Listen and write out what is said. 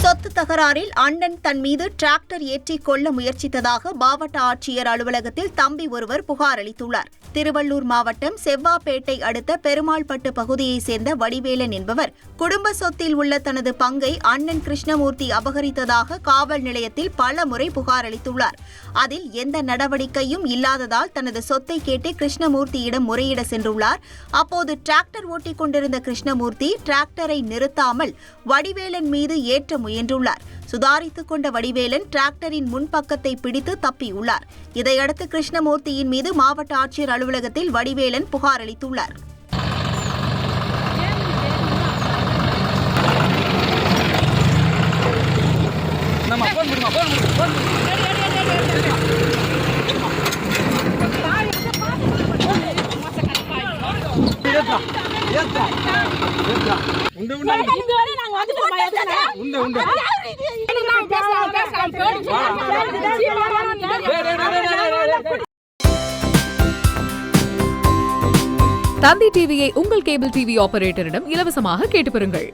சொத்து தகராறில் அண்ணன் தன் மீது டிராக்டர் ஏற்றி கொள்ள முயற்சித்ததாக மாவட்ட ஆட்சியர் அலுவலகத்தில் தம்பி ஒருவர் புகார் அளித்துள்ளார். திருவள்ளூர் மாவட்டம் செவ்வாப்பேட்டை அடுத்த பெருமாள்பட்டு பகுதியைச் சேர்ந்த வடிவேலன் என்பவர் குடும்ப சொத்தில் உள்ள தனது பங்கை அண்ணன் கிருஷ்ணமூர்த்தி அபகரித்ததாக காவல் நிலையத்தில் பல முறை புகார் அளித்துள்ளார். அதில் எந்த நடவடிக்கையும் இல்லாததால் தனது சொத்தை கேட்டு கிருஷ்ணமூர்த்தியிடம் முறையிட சென்றுள்ளார். அப்போது டிராக்டர் ஓட்டிக் கொண்டிருந்த கிருஷ்ணமூர்த்தி டிராக்டரை நிறுத்தாமல் வடிவேலன் மீது ஏற்ற முயன்றுள்ளார். சுதாரித்துக் கொண்ட வடிவேலன் டிராக்டரின் முன்பக்கத்தை பிடித்து தப்பியுள்ளார். இதையடுத்து கிருஷ்ணமூர்த்தியின் மீது மாவட்ட ஆட்சியர் அலுவலகத்தில் வடிவேலன் புகார் அளித்துள்ளார். தந்தி டிவியை உங்கள் கேபிள் டிவி ஆபரேட்டரிடம் இலவசமாக கேட்டு பெறுங்கள்.